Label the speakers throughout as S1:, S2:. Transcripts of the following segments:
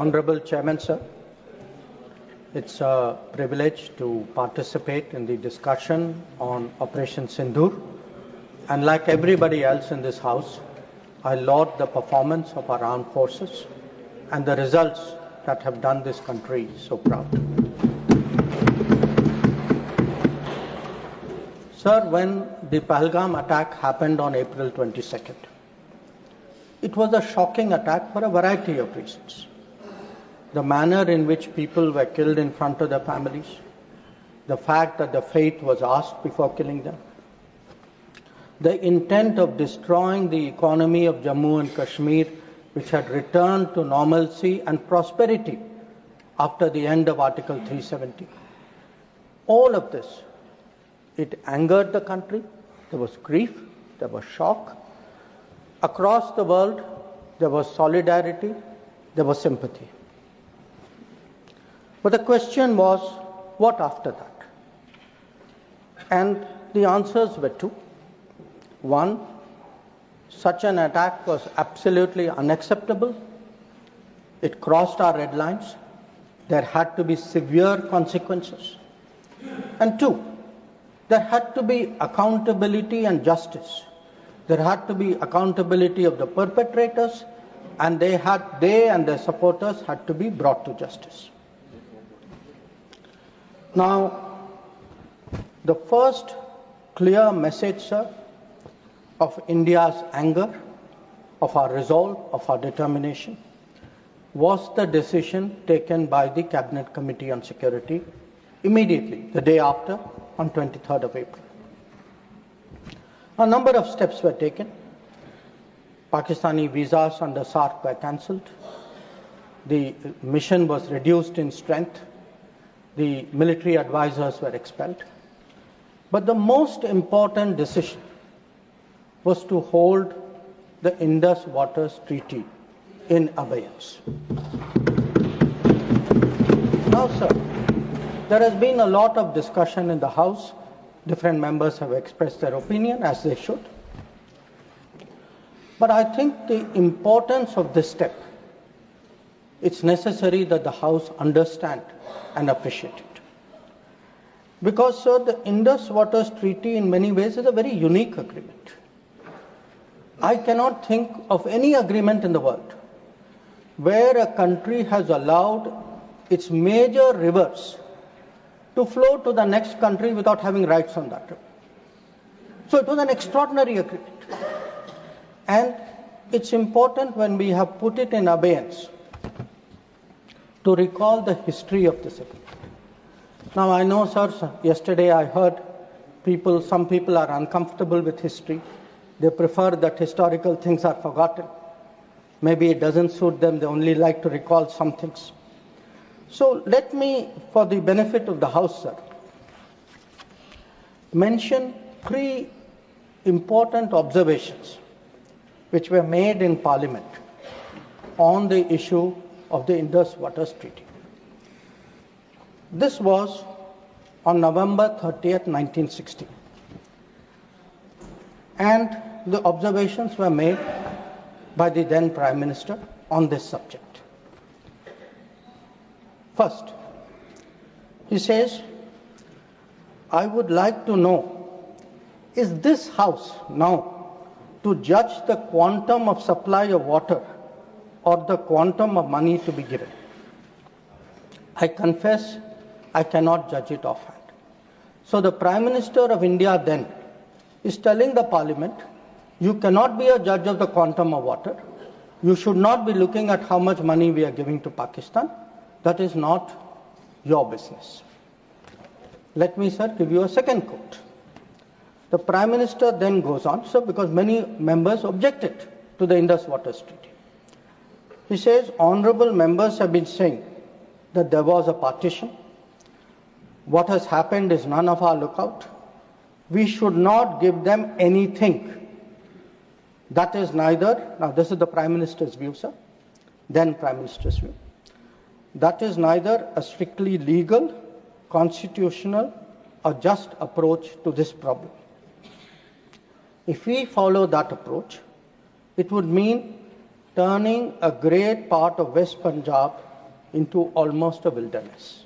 S1: Honorable Chairman, sir, it's a privilege to participate in the discussion on Operation Sindhur. And like everybody else in this House, I laud the performance of our armed forces and the results that have done this country so proud. Sir, when the Palgam attack happened on April 22nd, it was a shocking attack for a variety of reasons. The manner in which people were killed in front of their families, the fact that the fate was asked before killing them, the intent of destroying the economy of Jammu and Kashmir, which had returned to normalcy and prosperity after the end of Article 370. All of this, it angered the country. There was grief, there was shock. Across the world, there was solidarity, there was sympathy. But the question was, what after that? And the answers were two. One, such an attack was absolutely unacceptable. It crossed our red lines. There had to be severe consequences. And two, there had to be accountability and justice. There had to be accountability of the perpetrators, and they and their supporters had to be brought to justice. Now, the first clear message, sir, of India's anger, of our resolve, of our determination, was the decision taken by the Cabinet Committee on Security immediately, the day after, on 23rd of April. A number of steps were taken. Pakistani visas under SARC were cancelled. The mission was reduced in strength. The military advisors were expelled. But the most important decision was to hold the Indus Waters Treaty in abeyance. Now, sir, there has been a lot of discussion in the House. Different members have expressed their opinion, as they should. But I think the importance of this step, it's necessary that the House understand and appreciate it. Because, sir, the Indus Waters Treaty in many ways is a very unique agreement. I cannot think of any agreement in the world where a country has allowed its major rivers to flow to the next country without having rights on that river. So it was an extraordinary agreement. And it's important when we have put it in abeyance to recall the history of this agreement. Now I know, sir, yesterday I heard some people are uncomfortable with history. They prefer that historical things are forgotten. Maybe it doesn't suit them, they only like to recall some things. So let me, for the benefit of the House, sir, mention three important observations which were made in Parliament on the issue of the Indus Waters Treaty. This was on November 30th, 1960. And the observations were made by the then Prime Minister on this subject. First, he says, I would like to know, is this House now to judge the quantum of supply of water or the quantum of money to be given? I confess I cannot judge it offhand. So the Prime Minister of India then is telling the Parliament, you cannot be a judge of the quantum of water. You should not be looking at how much money we are giving to Pakistan. That is not your business. Let me, sir, give you a second quote. The Prime Minister then goes on, sir, because many members objected to the Indus Waters Treaty. He says, honorable members have been saying that there was a partition. What has happened is none of our lookout. We should not give them anything. That is neither, now this is the Prime Minister's view, sir, then Prime Minister's view. That is neither a strictly legal, constitutional, or just approach to this problem. If we follow that approach, it would mean turning a great part of West Punjab into almost a wilderness.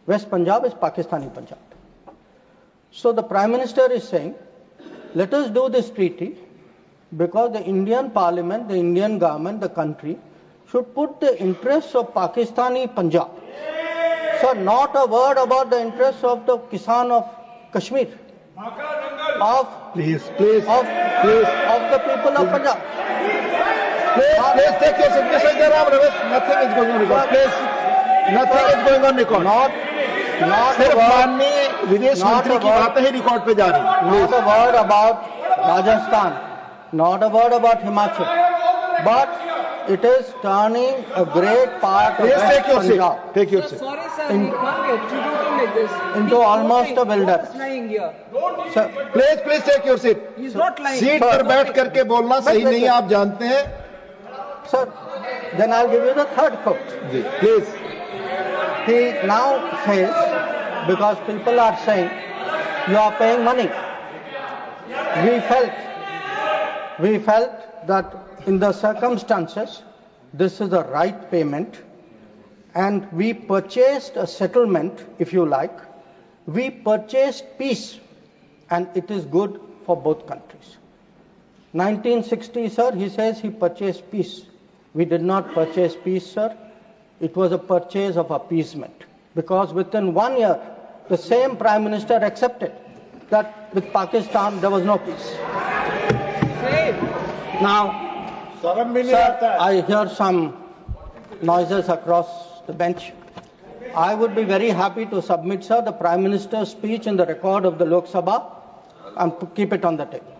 S1: West Punjab is Pakistani Punjab. So the Prime Minister is saying, let us do this treaty because the Indian Parliament, the Indian government, the country should put the interests of Pakistani Punjab. So not a word about the interests of the Kisan of Kashmir, of the people of Punjab.
S2: Please take your submission, nothing is going on record. Please, nothing is going on record. सिर्फ माननीय विदेश मंत्री की बातें ही record पे जा रही हैं.
S1: Not a word about Rajasthan, not a word about Himachal, but it is turning a great part of West Punjab.
S2: Take your seat.
S3: Sorry, sir, we can't get treating like this.
S1: Into almost a wilderness.
S3: He's lying here.
S1: Sir,
S2: Please take your seat.
S3: He's not lying.
S2: Seat पर बैठ करके बोलना सही नहीं है, आप जानते हैं.
S1: sir, then I'll give you the third quote.
S2: Please.
S1: He now says, because people are saying, you are paying money. We felt that in the circumstances, this is the right payment, and we purchased a settlement, if you like. We purchased peace, and it is good for both countries. 1960, sir, he says he purchased peace. We did not purchase peace, sir. It was a purchase of appeasement, because within 1 year, the same Prime Minister accepted that with Pakistan there was no peace. Now, sir, I hear some noises across the bench. I would be very happy to submit, sir, the Prime Minister's speech in the record of the Lok Sabha and keep it on the table.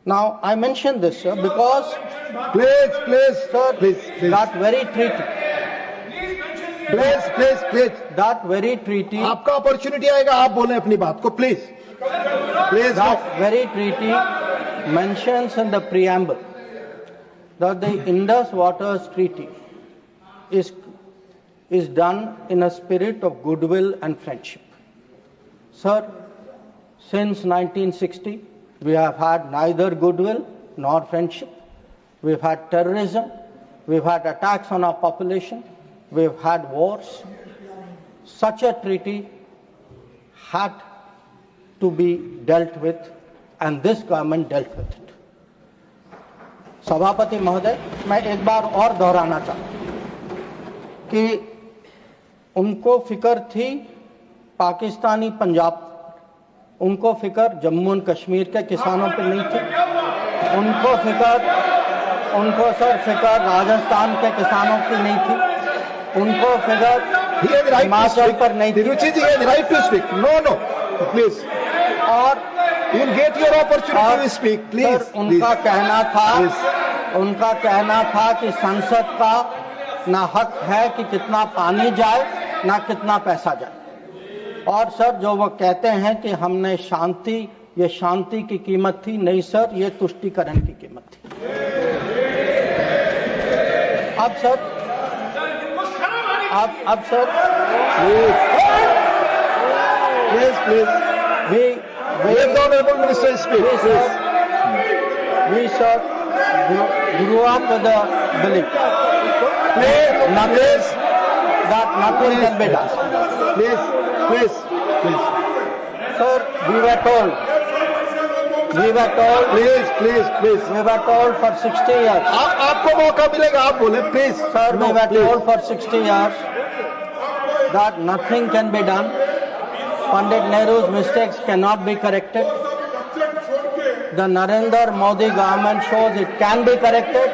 S1: Now, I mention this, sir, because that very treaty.
S2: Please.
S1: That very treaty.
S2: आपका opportunity आएगा, आप बोलें अपनी बात को, please.
S1: That very treaty mentions in the preamble that the Indus Waters Treaty is done in a spirit of goodwill and friendship. Sir, since 1960, we have had neither goodwill nor friendship. We've had terrorism. We've had attacks on our population. We've had wars. Such a treaty had to be dealt with, and this government dealt with it. सभापति महोदय, मैं एक बार और दोहराना चाहता हूं कि उनको फिक्र थी पाकिस्तानी पंजाब, उनको फिक्र जम्मू एंड कश्मीर के किसानों पर नहीं थी. उनको सर फिक्र राजस्थान के किसानों की नहीं थी. उनको फिक्र हिमाचल पर नहीं थी.
S2: Ruchi ji has right to speak. No, please.
S1: और
S2: you'll get your opportunity to speak. Please.
S1: उनका कहना था कि संसद का ना हक है कि कितना पानी जाए ना कितना पैसा जाए. और सर जो वो कहते हैं कि हमने ये शांति की कीमत थी, नहीं सर, ये तुष्टीकरण की कीमत थी. अब sir
S2: please. Let the honorable minister speak.
S1: We sir grew up with the belief that nothing can be done.
S2: Please.
S1: Sir, we were told.
S2: Please.
S1: We were told for 60 years.
S2: आपको मौका मिलेगा, आप बोले, please.
S1: Sir, we were told for 60 years that nothing can be done. Pandit Nehru's mistakes cannot be corrected. The Narendra Modi government shows it can be corrected.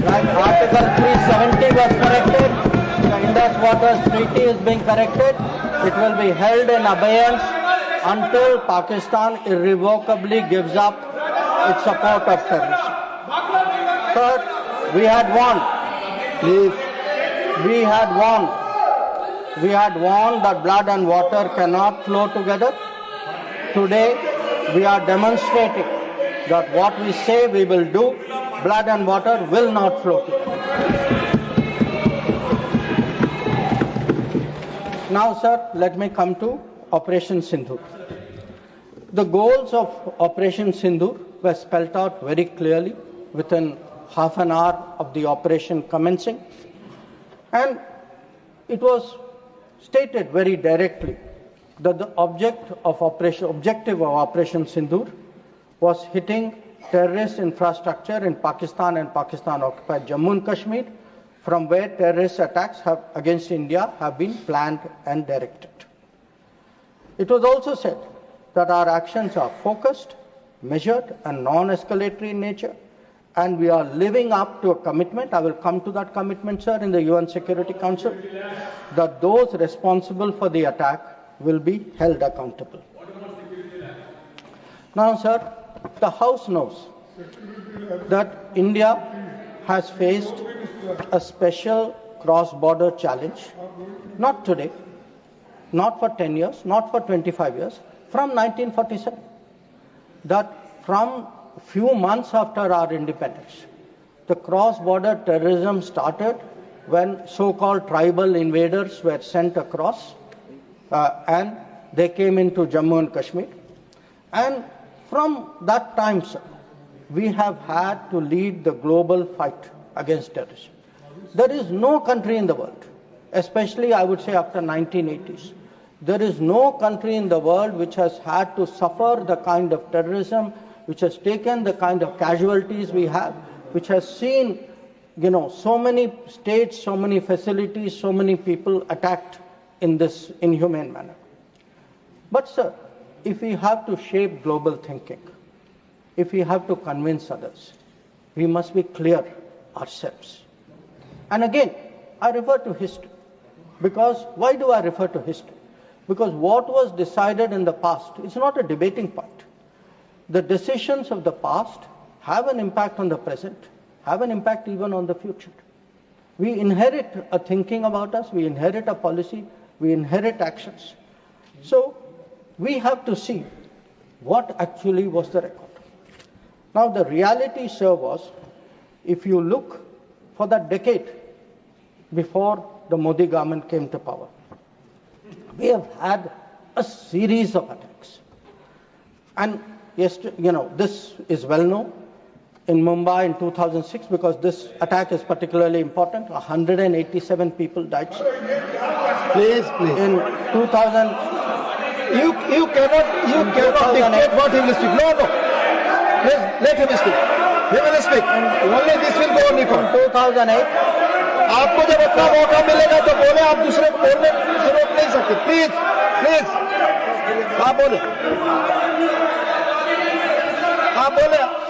S1: Like Article 370 was corrected. The Indus Waters Treaty is being corrected. It will be held in abeyance until Pakistan irrevocably gives up its support of terrorism. Sir, we had warned. We had warned that blood and water cannot flow together. Today, we are demonstrating that what we say we will do, blood and water will not flow together. Now, sir, let me come to Operation Sindhur. The goals of Operation Sindhur were spelled out very clearly within half an hour of the operation commencing. And it was stated very directly that the objective of Operation Sindhur was hitting terrorist infrastructure in Pakistan and Pakistan-occupied Jammu and Kashmir, from where terrorist attacks against India have been planned and directed. It was also said that our actions are focused, measured, and non-escalatory in nature, and we are living up to a commitment, I will come to that commitment, sir, in the UN Security Council, that those responsible for the attack will be held accountable. Now, sir, the House knows that India has faced a special cross-border challenge, not today, not for 10 years, not for 25 years, from 1947. That from few months after our independence, the cross-border terrorism started when so-called tribal invaders were sent across and they came into Jammu and Kashmir. And from that time, sir, we have had to lead the global fight against terrorism. There is no country in the world, especially I would say after 1980s, there is no country in the world which has had to suffer the kind of terrorism, which has taken the kind of casualties we have, which has seen, so many states, so many facilities, so many people attacked in this inhumane manner. But sir, if we have to shape global thinking, if we have to convince others, we must be clear ourselves. And again, I refer to history. Because why do I refer to history? Because what was decided in the past is not a debating point. The decisions of the past have an impact on the present, have an impact even on the future. We inherit a thinking about us, we inherit a policy, we inherit actions. So we have to see what actually was the record. Now the reality, sir, was, if you look for that decade before the Modi government came to power, we have had a series of attacks. And this is well known. In Mumbai in 2006, because this attack is particularly important, 187 people died.
S2: Please.
S1: In 2000,
S2: you cannot dictate what he will speak. No. Please, let him speak. He will speak. Only this will go on record.
S1: 2008.
S2: आपको जब अपना मौका मिलेगा तो बोले, आप दूसरे को बोलने से रोक नहीं सकते. प्लीज आप बोले,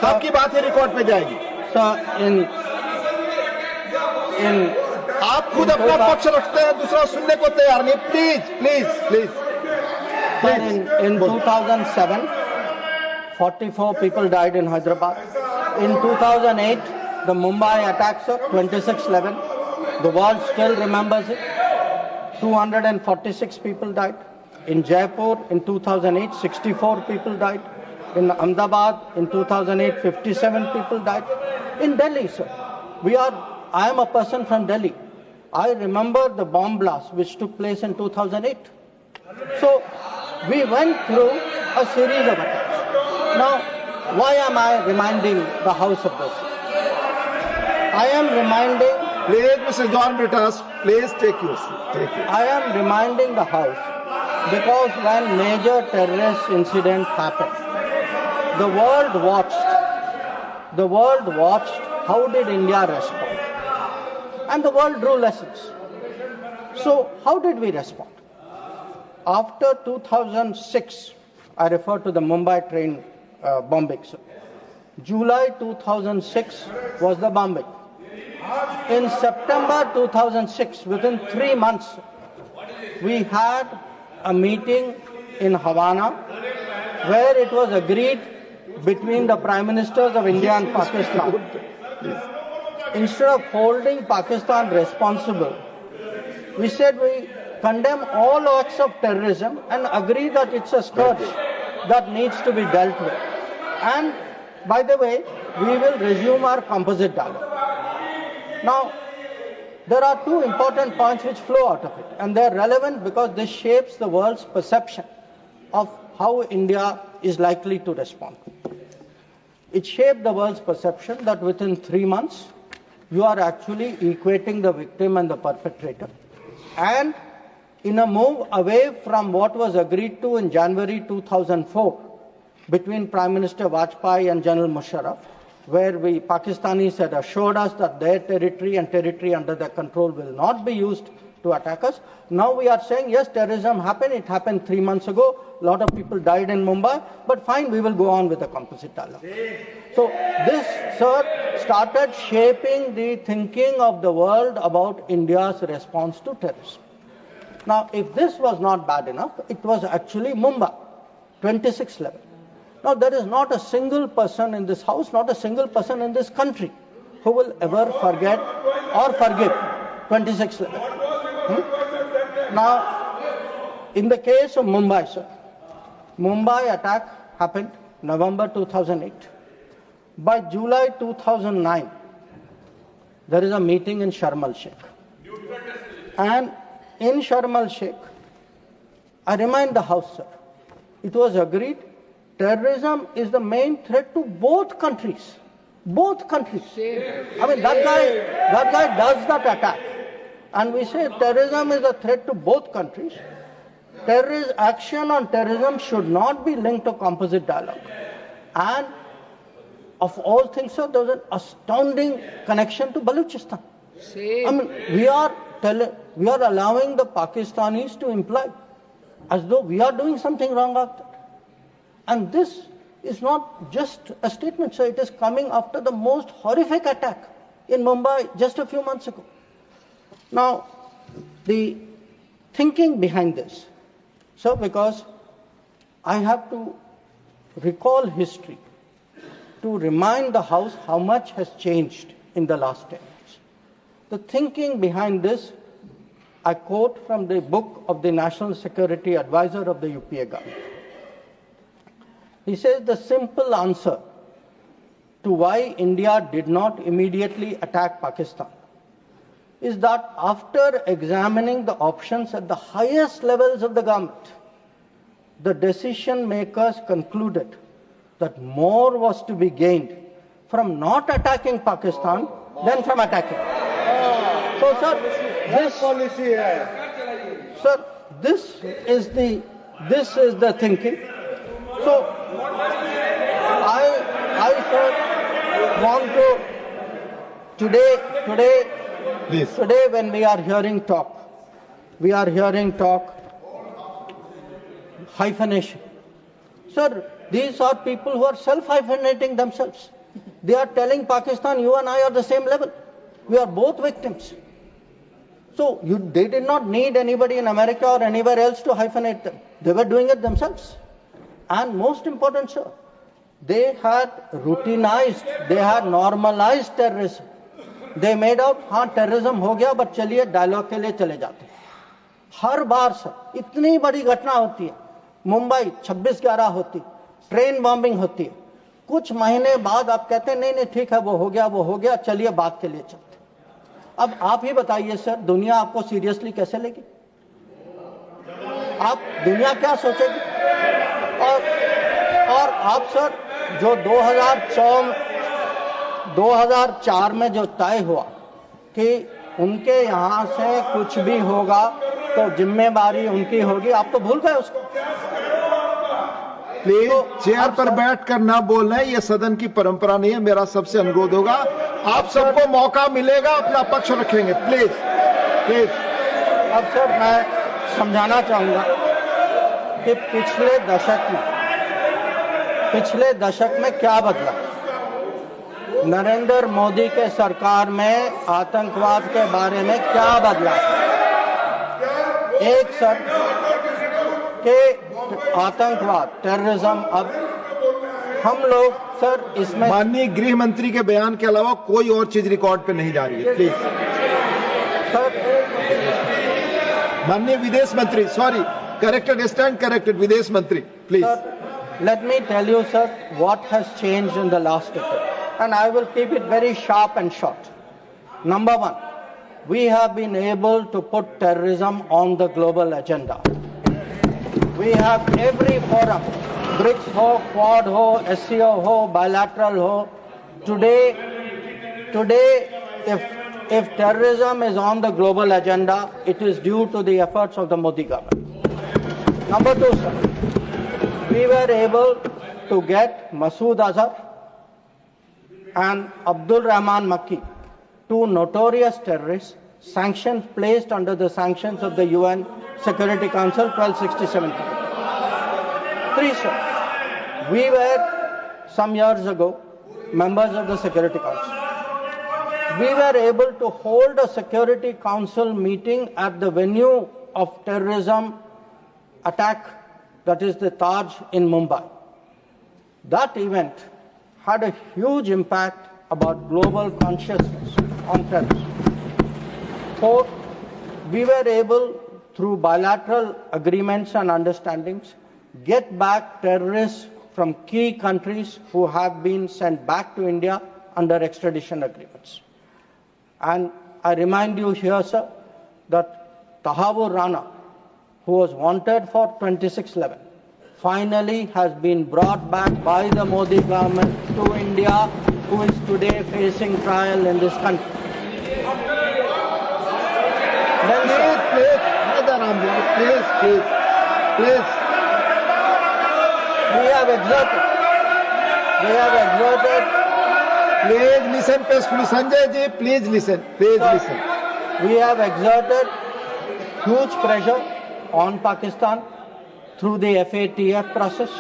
S2: आपकी बात ही रिकॉर्ड पे जाएगी. आप खुद अपना पक्ष रखते हैं, दूसरा सुनने को तैयार नहीं. Please.
S1: In 2007, 44 people died in Hyderabad. In 2008, the Mumbai attacks, 26/11. The world still remembers it. 246 people died. In Jaipur in 2008, 64 people died. In Ahmedabad in 2008, 57 people died. In Delhi, sir, I am a person from Delhi. I remember the bomb blast which took place in 2008. So we went through a series of attacks. Now, why am I reminding the House of this? I am reminding...
S2: Please, Mr. John Britas, please take your seat.
S1: I am reminding the House because when major terrorist incident happened, the world watched how did India respond. And the world drew lessons. So how did we respond? After 2006, I refer to the Mumbai train bombing. July 2006 was the bombing. In September 2006, within 3 months, we had a meeting in Havana where it was agreed between the Prime Ministers of India and Pakistan. Instead of holding Pakistan responsible, we said we condemn all acts of terrorism and agree that it's a scourge that needs to be dealt with. And by the way, we will resume our composite dialogue. Now, there are two important points which flow out of it, and they are relevant because this shapes the world's perception of how India is likely to respond. It shaped the world's perception that within 3 months, you are actually equating the victim and the perpetrator. And in a move away from what was agreed to in January 2004 between Prime Minister Vajpayee and General Musharraf, where Pakistanis had assured us that their territory and territory under their control will not be used to attack us. Now we are saying, yes, terrorism happened. It happened 3 months ago. A lot of people died in Mumbai. But fine, we will go on with the composite dialogue. So this, sir, started shaping the thinking of the world about India's response to terrorism. Now, if this was not bad enough, it was actually Mumbai, 26th level. Now, there is not a single person in this house, not a single person in this country who will ever forget or forgive 26th level. Now, in the case of Mumbai, sir, Mumbai attack happened November 2008. By July 2009, there is a meeting in Sharm el-Sheikh. And in Sharm el-Sheikh, I remind the House, sir, it was agreed terrorism is the main threat to both countries. Both countries. I mean, that guy does that attack. And we say terrorism is a threat to both countries. Terrorist action on terrorism should not be linked to composite dialogue. And of all things, sir, there was an astounding connection to Balochistan. I mean, we are allowing the Pakistanis to imply as though we are doing something wrong out there. And this is not just a statement, sir. It is coming after the most horrific attack in Mumbai just a few months ago. Now, the thinking behind this, sir, because I have to recall history to remind the House how much has changed in the last 10 years. The thinking behind this, I quote from the book of the National Security Advisor of the UPA government. He says the simple answer to why India did not immediately attack Pakistan is that after examining the options at the highest levels of the government, the decision makers concluded that more was to be gained from not attacking Pakistan than from attacking. So, sir, this is the thinking. So, I sir, want to today when we are hearing talk hyphenation. Sir, these are people who are self-hyphenating themselves. They are telling Pakistan, you and I are the same level. We are both victims. So they did not need anybody in America or anywhere else to hyphenate them. They were doing it themselves. And most important, sir, they had routinized, they had normalized terrorism. They made out, हाँ terrorism हो गया, but चलिए dialogue के लिए चले जाते हैं. हर बार sir इतनी बड़ी घटना होती है, मुंबई 26/11 होती, ट्रेन बॉम्बिंग होती है, कुछ महीने बाद आप कहते हैं नहीं ठीक है वो हो गया चलिए बात के लिए चलते. अब आप ही बताइए सर, दुनिया आपको सीरियसली कैसे लेगी? आप दुनिया क्या सोचेगी? और आप सर जो 2004 में जो तय हुआ कि उनके यहाँ से कुछ भी होगा तो जिम्मेदारी उनकी होगी, आप तो भूल गए उसको.
S2: प्लीज चेयर पर बैठकर ना बोलना है, ये सदन की परंपरा नहीं है. मेरा सबसे अनुरोध होगा, आप सबको मौका मिलेगा, अपना पक्ष रखेंगे. प्लीज.
S1: अब सर मैं समझाना चाहूंगा कि पिछले दशक में क्या बदला. नरेंद्र मोदी के सरकार में आतंकवाद के बारे में क्या बदला? एक सर के आतंकवाद टेररिज्म, अब हम लोग सर इसमें
S2: माननीय गृह मंत्री के बयान के अलावा कोई और चीज रिकॉर्ड पे नहीं जा रही है. Please
S1: sir.
S2: माननीय विदेश मंत्री, सॉरी, करेक्टेड, स्टैंड करेक्टेड, विदेश मंत्री, please.
S1: Let me tell you, sir, what has changed in the last decade. And I will keep it very sharp and short. Number one, we have been able to put terrorism on the global agenda. We have every forum, BRICS ho, Quad ho, SCO ho, bilateral ho. Today if terrorism is on the global agenda, it is due to the efforts of the Modi government. Number two, sir, we were able to get Masood Azhar and Abdul Rahman Makki, two notorious terrorists, sanctions placed under the sanctions of the UN Security Council 1267. Three, sir, we were some years ago members of the Security Council. We were able to hold a Security Council meeting at the venue of terrorism attack, that is the Taj in Mumbai. That event had a huge impact about global consciousness on terrorism. Fourth, we were able, through bilateral agreements and understandings, get back terrorists from key countries who have been sent back to India under extradition agreements. And I remind you here, sir, that Tahavur Rana, who was wanted for 2611, finally has been brought back by the Modi government to India, who is today facing trial in this country.
S2: Please.
S1: We have exerted.
S2: Please listen peacefully. Sanjay ji, please listen. Please listen.
S1: We have exerted huge pressure on Pakistan through the FATF process.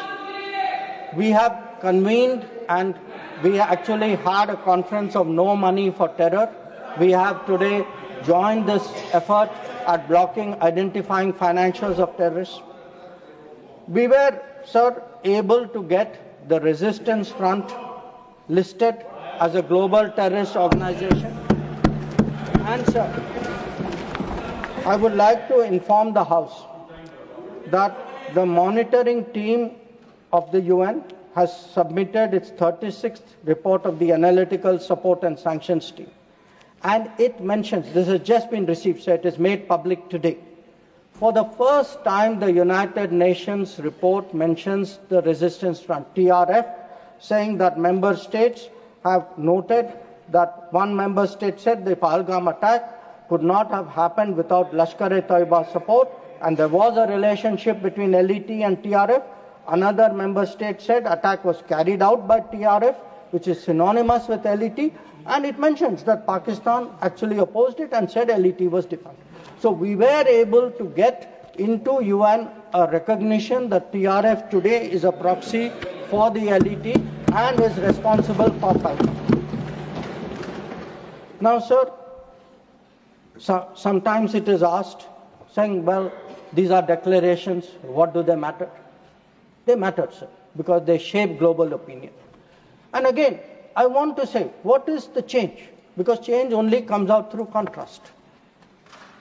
S1: We have convened and we actually had a conference of no money for terror. We have today joined this effort at blocking, identifying financials of terrorists. We were, sir, able to get the Resistance Front listed as a global terrorist organization. And, sir, I would like to inform the House that the monitoring team of the UN has submitted its 36th report of the Analytical Support and Sanctions Team. And it mentions, this has just been received, so it is made public today. For the first time, the United Nations report mentions the Resistance Front, TRF, saying that member states have noted that one member state said the Palgam attack could not have happened without Lashkar-e-Taiba support, and there was a relationship between LET and TRF. Another member state said attack was carried out by TRF, which is synonymous with LET, and it mentions that Pakistan actually opposed it and said LET was defunct. So we were able to get into UN a recognition that TRF today is a proxy for the LET and is responsible for Palgam. Now, sir, sometimes it is asked, saying, well, these are declarations, what do they matter? They matter, sir, because they shape global opinion. And again, I want to say, what is the change? Because change only comes out through contrast.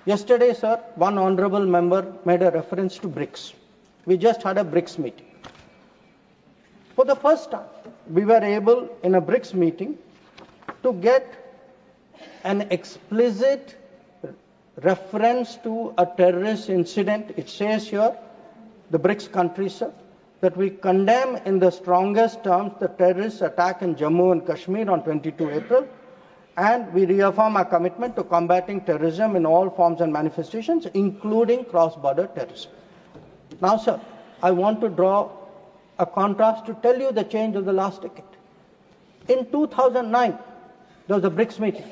S1: Yesterday, sir, one honorable member made a reference to BRICS. We just had a BRICS meeting. For the first time, we were able, in a BRICS meeting, to get an explicit reference to a terrorist incident. It says here, the BRICS countries, sir, that we condemn in the strongest terms the terrorist attack in Jammu and Kashmir on 22 April, and we reaffirm our commitment to combating terrorism in all forms and manifestations, including cross-border terrorism. Now, sir, I want to draw a contrast to tell you the change of the last decade. In 2009, there was a BRICS meeting.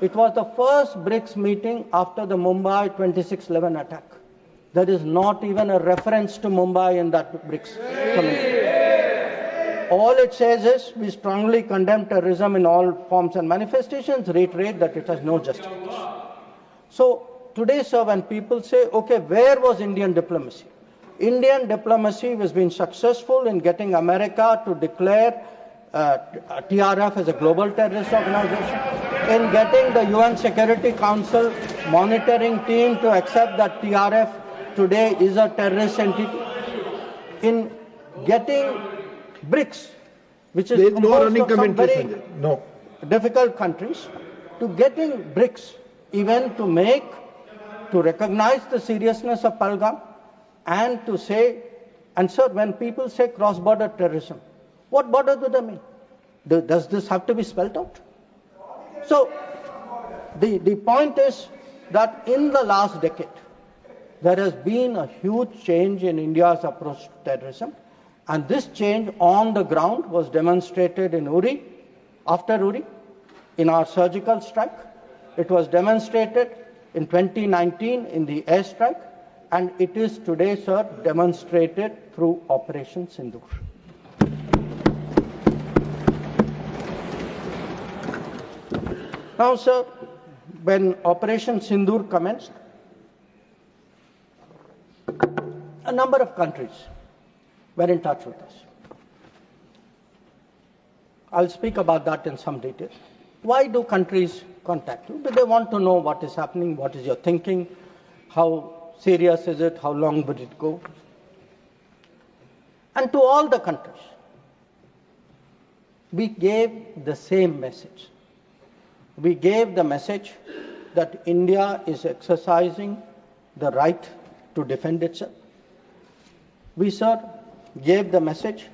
S1: It was the first BRICS meeting after the Mumbai 2611 attack. There is not even a reference to Mumbai in that BRICS committee. All it says is we strongly condemn terrorism in all forms and manifestations, reiterate that it has no justification. So today, sir, when people say, okay, where was Indian diplomacy? Indian diplomacy has been successful in getting America to declare TRF as a global terrorist organization, in getting the UN Security Council monitoring team to accept that TRF today is a terrorist entity, in getting BRICS, which is composed of some very difficult countries, to getting BRICS even to recognize the seriousness of Palgam and to say, and sir, when people say cross-border terrorism, what border do they mean? Does this have to be spelled out? So the point is that in the last decade, there has been a huge change in India's approach to terrorism, and this change on the ground was demonstrated in Uri, after Uri, in our surgical strike. It was demonstrated in 2019 in the airstrike, and it is today, sir, demonstrated through Operation Sindoor. Now, sir, when Operation Sindoor commenced, a number of countries were in touch with us. I'll speak about that in some detail. Why do countries contact you? Because they want to know what is happening, what is your thinking, how serious is it, how long would it go? And to all the countries, we gave the same message. We gave the message that India is exercising the right to defend itself. We, sir, gave the message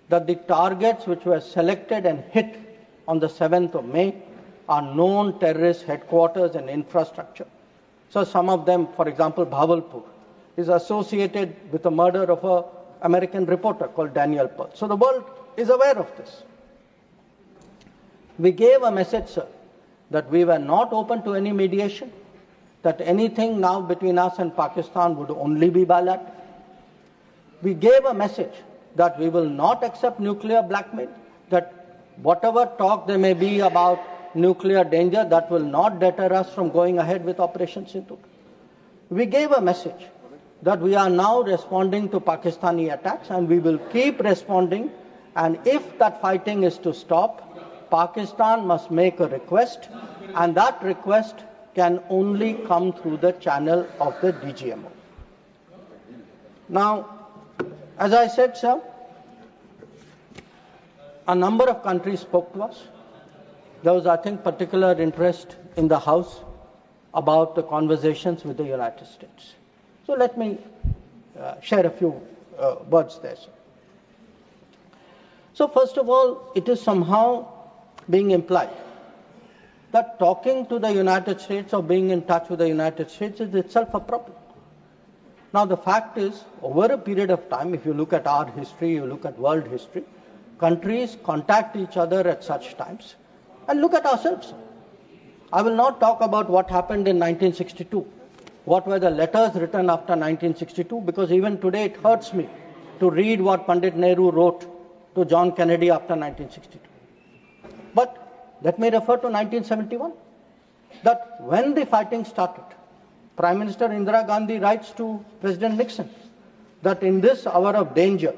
S1: that the targets which were selected and hit on the 7th of May are known terrorist headquarters and infrastructure. So some of them, for example, Bhavalpur, is associated with the murder of an American reporter called Daniel Pearl. So the world is aware of this. We gave a message, sir, that we were not open to any mediation, that anything now between us and Pakistan would only be bilateral. We gave a message that we will not accept nuclear blackmail, that whatever talk there may be about nuclear danger, that will not deter us from going ahead with Operation Sindoor. We gave a message that we are now responding to Pakistani attacks and we will keep responding, and if that fighting is to stop, Pakistan must make a request, and that request can only come through the channel of the DGMO. Now, as I said, sir, a number of countries spoke to us. There was, I think, particular interest in the House about the conversations with the United States. So let me share a few words there, sir. So first of all, it is somehow being implied that talking to the United States or being in touch with the United States is itself a problem. Now the fact is, over a period of time, if you look at our history, you look at world history, countries contact each other at such times. And look at ourselves. I will not talk about what happened in 1962. What were the letters written after 1962? Because even today it hurts me to read what Pandit Nehru wrote to John Kennedy after 1962. But let me refer to 1971. That when the fighting started, Prime Minister Indira Gandhi writes to President Nixon that in this hour of danger,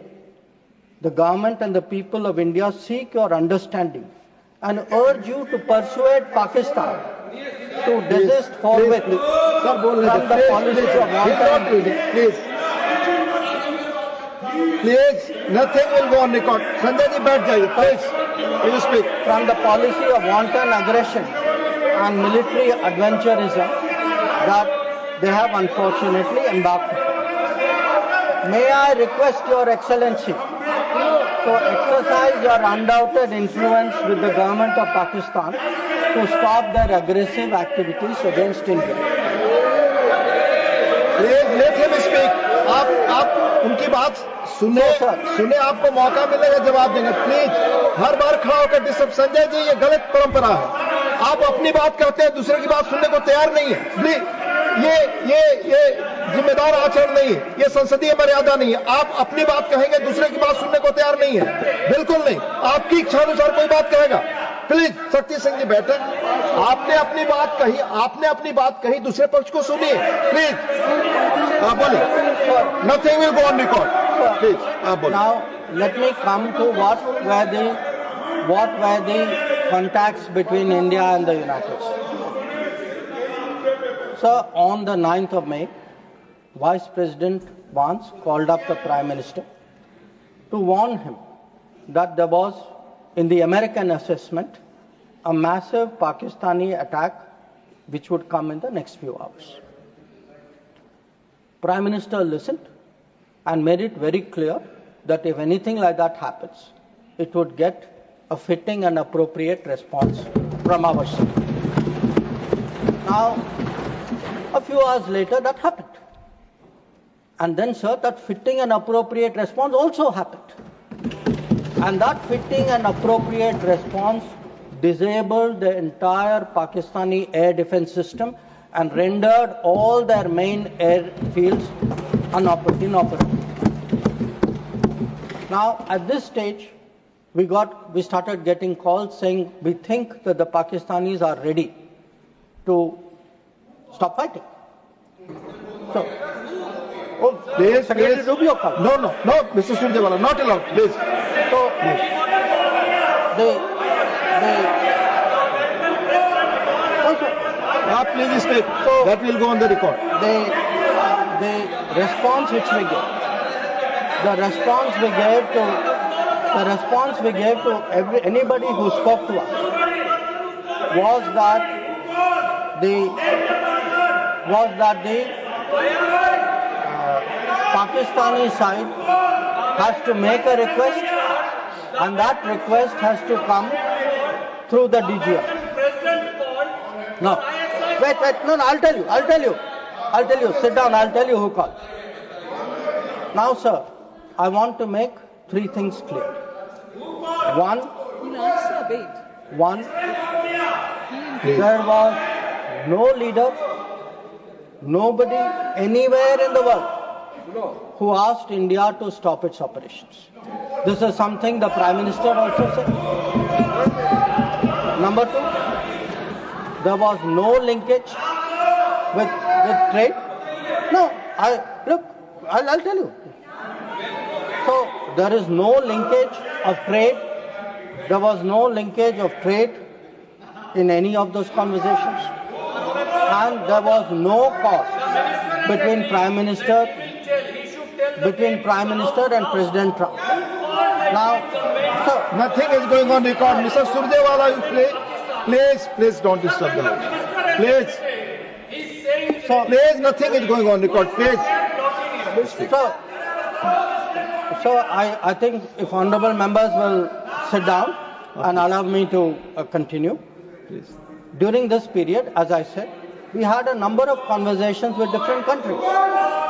S1: the government and the people of India seek your understanding and urge you to persuade Pakistan to desist forthwith from the policy of war.
S2: Please, nothing will go on record. Sanjay ji, baith jaiye, please. Will you speak?
S1: From the policy of wanton aggression and military adventurism that they have unfortunately embarked upon. May I request Your Excellency to exercise your undoubted influence with the government of Pakistan to stop their aggressive activities against India.
S2: Let him speak. आप उनकी बात सुने आपको मौका मिलेगा जवाब देने. Please हर बार खड़ा होकर डिस्टर्ब. संजय जी, ये गलत परंपरा है. आप अपनी बात करते हैं, दूसरे की बात सुनने को तैयार नहीं है. प्लीज, ये जिम्मेदार आचरण नहीं है. ये संसदीय मर्यादा नहीं है. आप अपनी बात कहेंगे, दूसरे की बात सुनने को तैयार नहीं है. बिल्कुल नहीं. आपकी इच्छा अनुसार कोई बात कहेगा. प्लीज शक्ति सिंह जी बैठे. आपने अपनी बात कही, दूसरे पक्ष को सुनिए. प्लीज आप बोलिए. Nothing will go on record. Please, आप बोलिए.
S1: Now let me come to what were the contacts between India and the United States. So on the 9th of May, Vice President Vance called up the Prime Minister to warn him that there was, in the American assessment, a massive Pakistani attack which would come in the next few hours. Prime Minister listened and made it very clear that if anything like that happens, it would get a fitting and appropriate response from our side. Now, a few hours later, that happened. And then, sir, that fitting and appropriate response also happened. And that fitting and appropriate response disabled the entire Pakistani air defense system and rendered all their main airfields inoperable. Now, at this stage, we started getting calls saying we think that the Pakistanis are ready to stop fighting. So,
S2: Please,
S1: Secretary
S2: please.
S1: Rubio called.
S2: No, Mr. Surjewala, not allowed, please.
S1: So,
S2: Please stay. That will go on the record.
S1: the response which we gave, the response we gave to anybody who spoke to us was that the Pakistani side has to make a request, and that request has to come through the DGM. No, wait, no, I'll tell you. Sit down, I'll tell you who called. Now, sir, I want to make three things clear. One, there was no leader, nobody anywhere in the world who asked India to stop its operations. This is something the Prime Minister also said. Number two, there was no linkage with trade. No, I'll tell you. So there is no linkage of trade. There was no linkage of trade in any of those conversations. And there was no cause between Prime Minister and President Trump. Now, so
S2: nothing is going on record. Mr. Surjewala, please don't disturb the house. Please. Please, nothing is going on record. Please.
S1: So I think if honorable members will sit down and allow me to continue.
S2: Please.
S1: During this period, as I said, we had a number of conversations with different countries.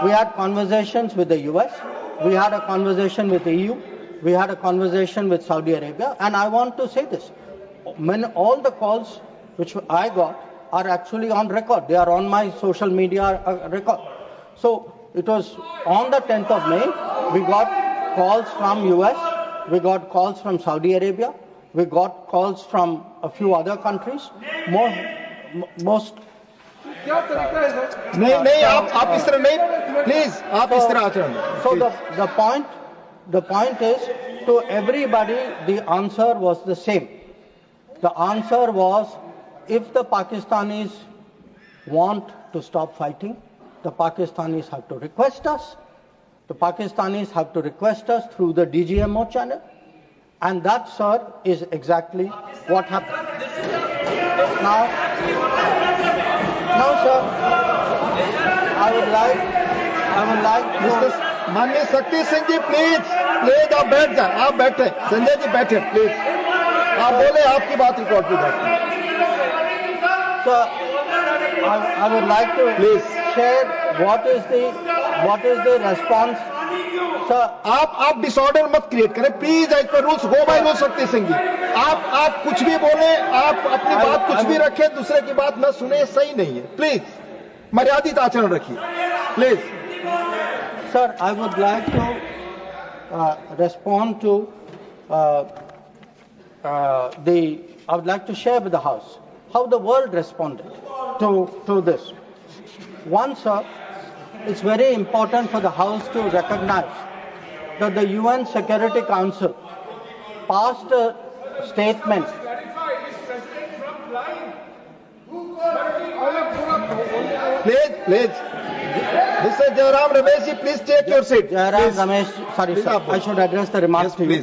S1: We had conversations with the US, we had a conversation with the EU, we had a conversation with Saudi Arabia, and I want to say this. All the calls which I got are actually on record. They are on my social media record. So it was on the 10th of May, we got calls from US, we got calls from Saudi Arabia, we got calls from a few other countries. Most
S2: नहीं आप इस तरह नहीं please आप इस तरह आचरण
S1: So the point is, to everybody the answer was the same. The answer was, if the Pakistanis want to stop fighting, the Pakistanis have to request us. The Pakistanis have to request us through the DGMO channel, and that, sir, is exactly what happened. Now, sir, I would like to.
S2: माननीय शक्ति सिंह जी please आप बैठ जाए आप बैठे संजय जी बैठे please आप बोले आपकी बात रिकॉर्ड पे जाती है
S1: Sir, I would like to share what is the response. Sir,
S2: आप डिसऑर्डर मत क्रिएट करें please as per rules go by rule Shakti Singh जी आप कुछ भी बोले आप अपनी बात कुछ भी रखें दूसरे की बात न सुने सही नहीं है प्लीज मर्यादित आचरण रखिए please
S1: Sir, I would like to respond to I would like to share with the House how the world responded to this. One, sir, it's very important for the House to recognize that the UN Security Council passed a statement.
S2: Please. Mr. Jairam Ramesh ji, please take your seat.
S1: Jairam Ramesh, sorry sir, I should address the remarks to you.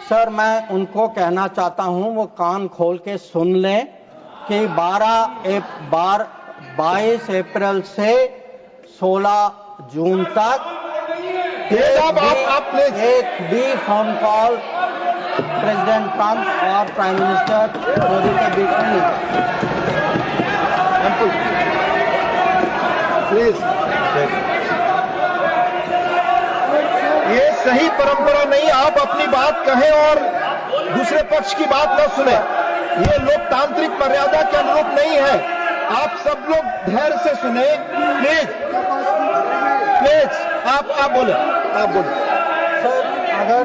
S1: Sir, मैं उनको कहना चाहता हूं वो कान खोल के सुन लें कि 22 अप्रैल से 16 जून तक एक भी phone call President Trump or Prime Minister Modi के बीच में नहीं।
S2: प्लीज, ये सही परंपरा नहीं, आप अपनी बात कहें और दूसरे पक्ष की बात न सुने। ये लोकतांत्रिक मर्यादा के अनुरूप नहीं है। आप सब लोग धैर्य से सुने, प्लीज प्लीज। आप बोले।
S1: Sir, अगर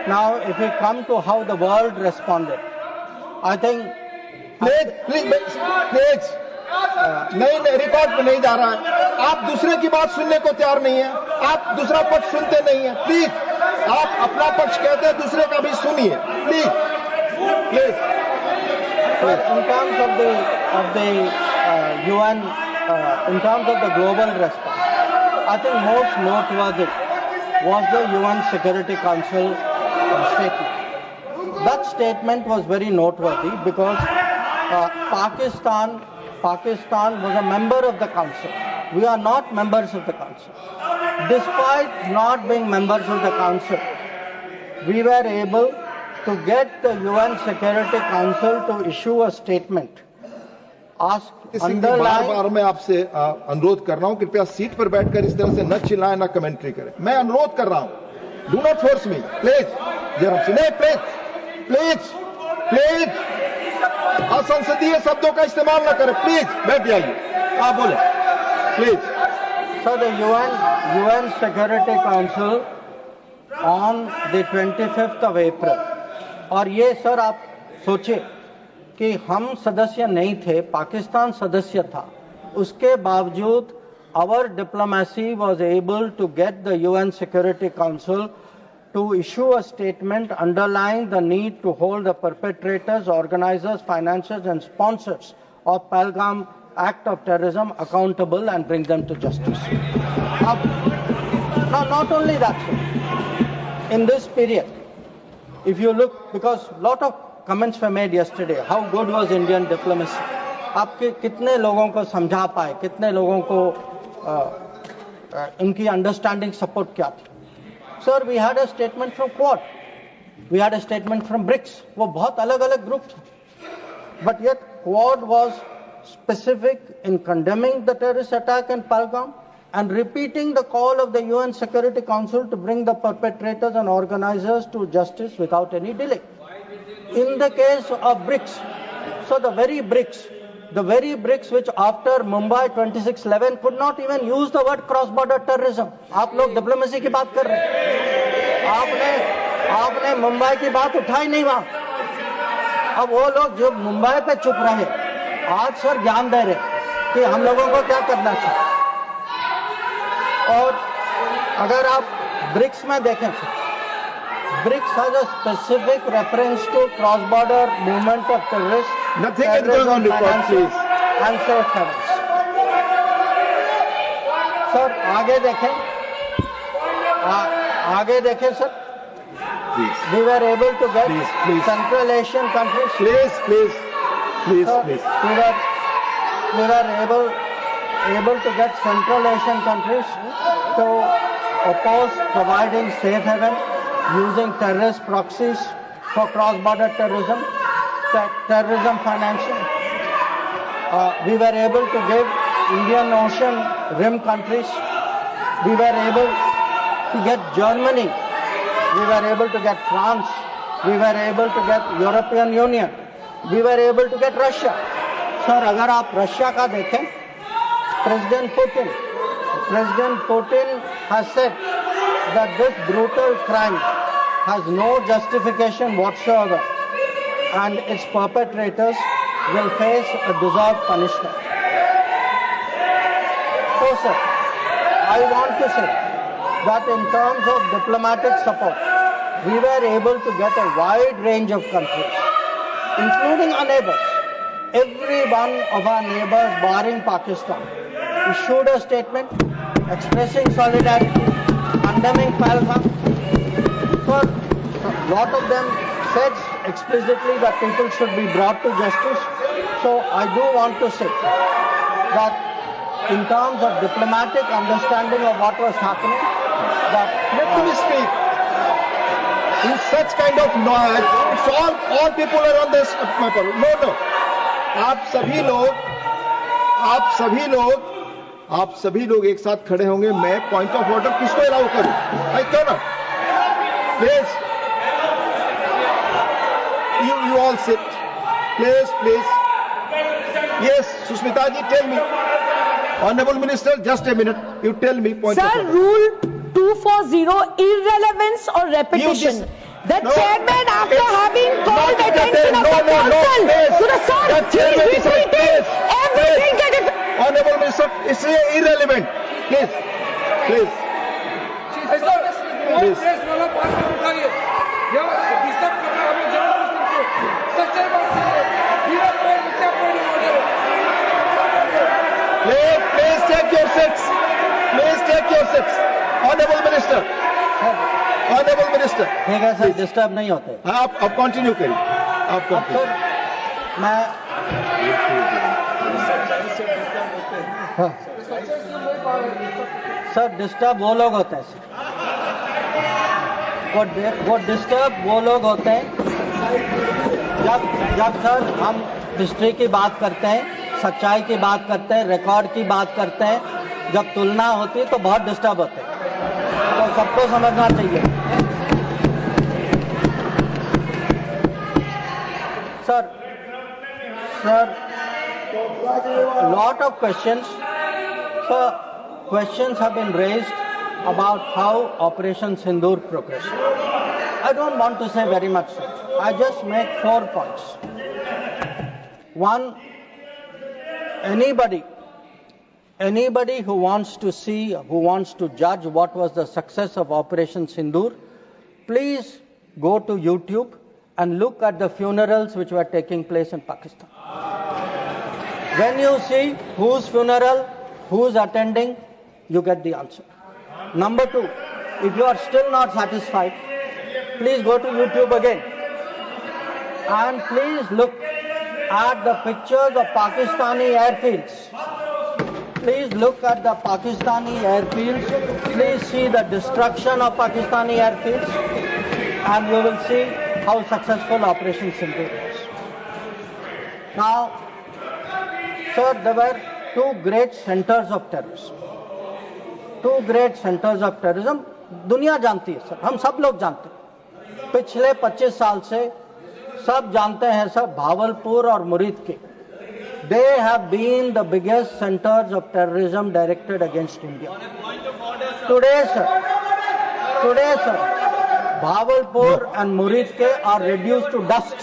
S1: now if we come to how the world responded, I think
S2: please नहीं, रिकॉर्ड पे नहीं जा रहा है। आप दूसरे की बात सुनने को तैयार नहीं है, आप दूसरा पक्ष सुनते नहीं है। प्लीज, आप अपना पक्ष कहते हैं, दूसरे का भी सुनिए, please.
S1: in terms of the UN, in terms of the global response, I think most noteworthy was the UN Security Council statement. That statement was very noteworthy because Pakistan was a member of the council. We are not members of the council. Despite not being members of the council, we were able to get the UN Security Council to issue a statement.
S2: बार मैं आपसे अनुरोध कर रहा हूं, कृपया seat पर बैठकर इस तरह से न चिल्लाएं, न कमेंट्री करें। मैं अनुरोध कर रहा हूं, do not force me, please. Please असंसदीय शब्दों का इस्तेमाल न करें, प्लीज बैठ जाइए। आप बोले, please.
S1: So the UN Security Council on the 25th of April, और ये सर आप सोचिए कि हम सदस्य नहीं थे, पाकिस्तान सदस्य था, उसके बावजूद our diplomacy was able to get the UN Security Council to issue a statement underlying the need to hold the perpetrators, organizers, financiers and sponsors of Palgam act of terrorism accountable and bring them to justice. Now, not only that, sir, in this period, if you look, because a lot of comments were made yesterday, how good was Indian diplomacy? आपके कितने लोगों को समझा पाए, कितने लोगों को इनकी अंडरस्टैंडिंग सपोर्ट क्या थी? Sir, we had a statement from Quad, we had a statement from BRICS, वो बहुत अलग-अलग ग्रुप थे, but yet Quad was specific in condemning the terrorist attack in Palgam and repeating the call of the UN Security Council to bring the perpetrators and organizers to justice without any delay. In the case of BRICS, so the very BRICS which after Mumbai 26/11 could not even use the word cross-border terrorism. आप लोग diplomacy की बात कर रहे हैं, आपने मुंबई की बात उठाई नहीं वहां। अब वो लोग जो मुंबई पे चुप रहे, आज सर ज्ञान दे रहे कि हम लोगों को क्या करना चाहिए। और अगर आप ब्रिक्स में देखें, BRICS has a specific reference to cross-border movement of terrorists,
S2: nothing is going on record, please,
S1: and safe havens. Sir, आगे देखें sir, we were able to get Central Asian countries.
S2: Please.
S1: Sir, we were able to get Central Asian countries to oppose providing safe haven using terrorist proxies for cross-border terrorism, terrorism financing. We were able to give Indian Ocean rim countries. We were able to get Germany. We were able to get France. We were able to get European Union. We were able to get Russia. Sir, अगर आप Russia का देखें, President Putin has said that this brutal crime has no justification whatsoever and its perpetrators will face a deserved punishment. So, sir, I want to say that in terms of diplomatic support, we were able to get a wide range of countries, including our neighbors. Every one of our neighbors, barring Pakistan, issued a statement expressing solidarity, condemning Palgam. So, a lot of them said explicitly that people should be brought to justice. So, I do want to say that in terms of diplomatic understanding of what was happening, that
S2: let me speak. in such kind of noise, it's all people are on this. No. आप सभी लोग एक साथ खड़े होंगे. मैं point of order किसको allow करूं? भाई क्यों ना? Please, you all sit. Please. Yes, Sushmita ji, tell me. Honorable Minister, just a minute. You tell me point of
S4: Sir,
S2: order.
S4: Rule 240, irrelevance or repetition. The chairman, after having called attention of the council to the sir, he repeated everything that is...
S2: Honorable Minister, it's irrelevant. Please. Please take your seats. Honorable Minister.
S1: ठीक है sir, disturb नहीं होते.
S2: हाँ, आप continue करिए.
S1: मैं sir disturb वो लोग होते हैं सर. वो डिस्टर्ब वो लोग होते हैं जब सर हम हिस्ट्री की बात करते हैं, सच्चाई की बात करते हैं, रिकॉर्ड की बात करते हैं, जब तुलना होती है तो बहुत डिस्टर्ब होते हैं. तो सबको समझना चाहिए. Sir, lot of questions. Sir, questions have been raised about how Operation Sindhur progressed. I don't want to say very much, sir. I just make 4 points. One, anybody who wants to see, who wants to judge what was the success of Operation Sindhur, please go to YouTube and look at the funerals which were taking place in Pakistan. When you see whose funeral, who's attending, you get the answer. Number 2, if you are still not satisfied, please go to YouTube again and please look at the pictures of Pakistani airfields. Please look at the Pakistani airfields. Please see the destruction of Pakistani airfields and you will see how successful Operation Sindhur was. Now, sir, there were 2 great centers of terrorism. 2 great centers of terrorism. दुनिया जानती है sir, हम सब लोग जानते हैं. पिछले 25 साल से सब जानते हैं सर, भावलपुर और मुरीद के. They have been the biggest centers of terrorism directed against India. Today, sir, Bhavalpur and Murid are reduced to dust.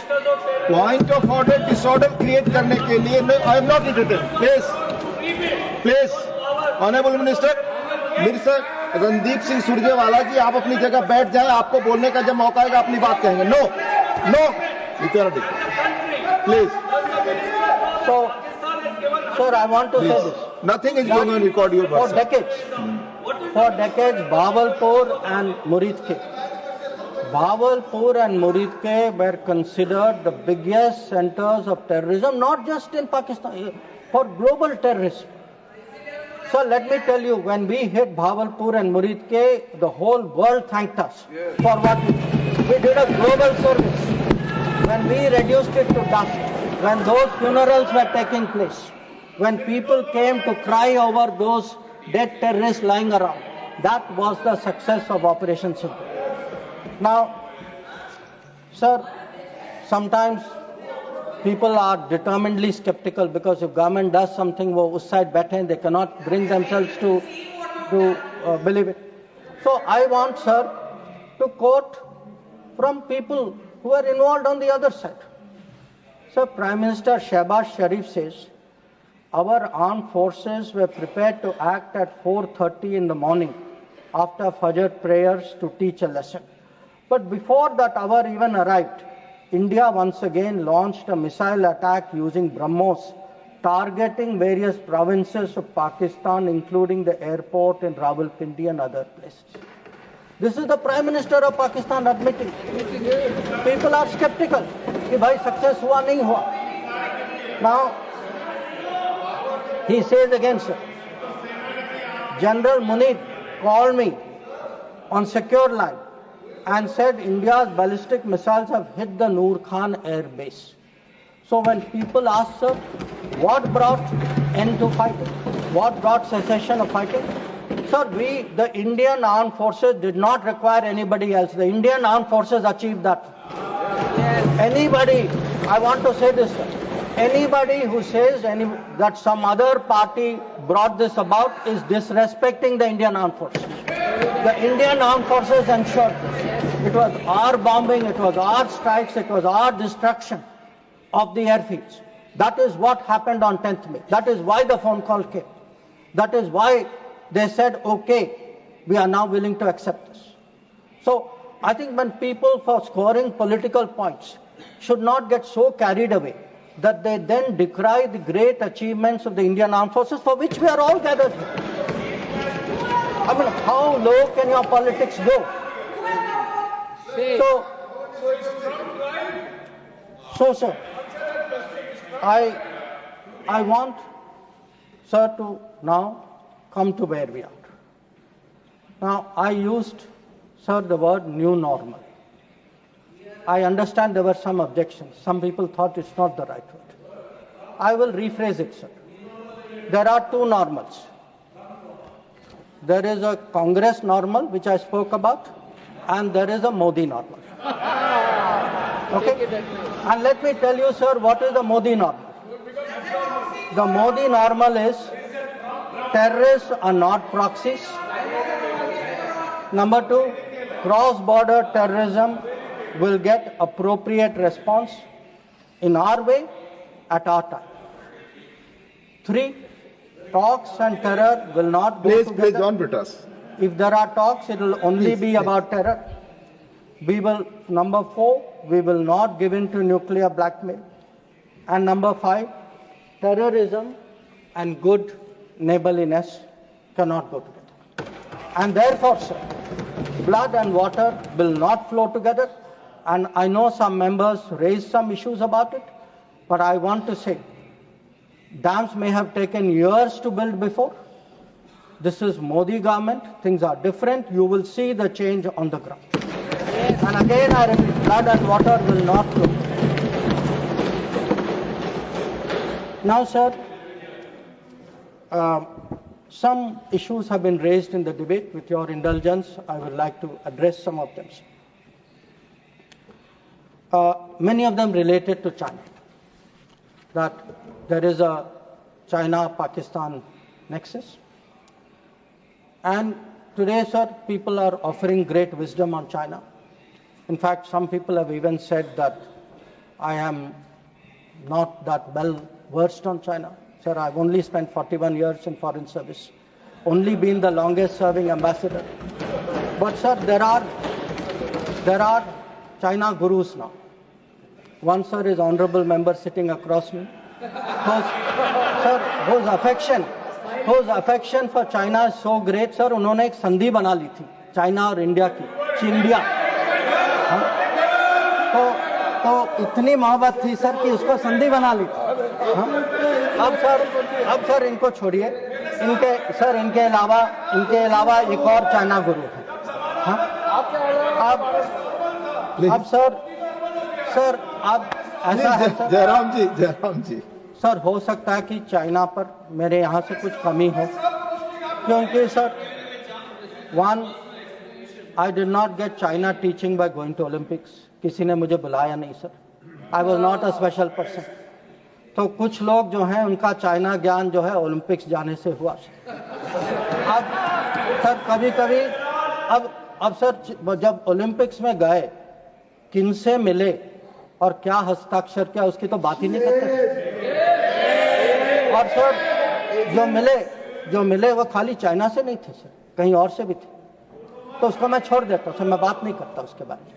S2: Point of order, disorder create करने के लिए I am not entertained. Please, Honorable Minister, मिर्सर Randeep Singh Surjewala जी, आप अपनी जगह बैठ जाएं. आपको बोलने का जब मौका आएगा अपनी बात कहेंगे. No, please.
S1: So, sir, I want to say this.
S2: Nothing is going on record your
S1: For decades, Bhavalpur and Muridke were considered the biggest centers of terrorism, not just in Pakistan, for global terrorism. So let me tell you, when we hit Bhavalpur and Muridke, the whole world thanked us for what we did. We did a global service. When we reduced it to dust, when those funerals were taking place, when people came to cry over those dead terrorists lying around, that was the success of Operation Sindhur. Now, sir, sometimes people are determinedly skeptical because if government does something, wo us side baithe, they cannot bring themselves to believe it. So I want, sir, to quote from people who are involved on the other side. So Prime Minister Shehbaz Sharif says, our armed forces were prepared to act at 4:30 in the morning after Fajr prayers to teach a lesson. But before that hour even arrived, India once again launched a missile attack using BrahMos, targeting various provinces of Pakistan, including the airport in Rawalpindi and other places. This is the Prime Minister of Pakistan admitting. People are skeptical. Ki bhai success hua nahi hua. Now, he says again, sir, General Munir called me on secure line and said India's ballistic missiles have hit the Noor Khan air base. So when people ask, sir, what brought end to fighting? What brought cessation of fighting? Sir, the Indian armed forces did not require anybody else. The Indian armed forces achieved that. Anybody, I want to say this, sir, anybody who says that some other party brought this about is disrespecting the Indian armed forces. The Indian armed forces ensured this. It was our bombing, it was our strikes, it was our destruction of the airfields. That is what happened on 10th May. That is why the phone call came. That is why they said, okay, we are now willing to accept this. So I think when people, for scoring political points, should not get so carried away that they then decry the great achievements of the Indian Armed Forces, for which we are all gathered here. I mean, how low can your politics go? So, sir, I want, sir, to now come to where we are. Now, I used, sir, the word new normal. I understand there were some objections. Some people thought it's not the right word. I will rephrase it, sir. There are two normals. There is a Congress normal, which I spoke about, and there is a Modi normal. Okay? And let me tell you, sir, what is the Modi normal? The Modi normal is terrorists are not proxies. Number two, cross-border terrorism will get appropriate response in our way at our time. Three, talks and terror will not go together.
S2: Please don't beat us.
S1: If there are talks, it will only be about terror. Number four, we will not give in to nuclear blackmail. And number five, terrorism and good neighborliness cannot go together. And therefore, sir, blood and water will not flow together. And I know some members raised some issues about it, but I want to say, dams may have taken years to build before. This is Modi government. Things are different. You will see the change on the ground. And again, I repeat, blood and water will not flow. Now, sir, some issues have been raised in the debate. With your indulgence, I would like to address some of them. Many of them related to China. That there is a China-Pakistan nexus. And today, sir, people are offering great wisdom on China. In fact, some people have even said that I am not that well versed on China. Sir, I've only spent 41 years in foreign service, only been the longest serving ambassador. But sir, there are China gurus now. One, sir, is honorable member sitting across me, whose affection for China is so great, sir, उन्होंने एक संधि बना ली थी China और India की, चिंडिया। तो इतनी मोहब्बत थी सर कि उसको संधि बना ली थी। अब सर इनको छोड़िए, इनके अलावा एक और चाइना गुरु है। अब सर अब ऐसा है सर,
S2: जयराम जी
S1: सर, हो सकता है कि चाइना पर मेरे यहाँ से कुछ कमी हो, क्योंकि sir, one, I did not get China teaching by going to Olympics. किसी ने मुझे बुलाया नहीं sir, I was not a special person. तो कुछ लोग जो हैं उनका चाइना ज्ञान जो है ओलंपिक्स जाने से हुआ। अब सर कभी अब सर जब ओलंपिक्स में गए, किनसे मिले और क्या हस्ताक्षर किया, उसकी तो बात ही नहीं करते। और सर जो मिले वो खाली चाइना से नहीं थे सर, कहीं और से भी थे। तो उसको मैं छोड़ देता हूँ सर, मैं बात नहीं करता उसके बारे में।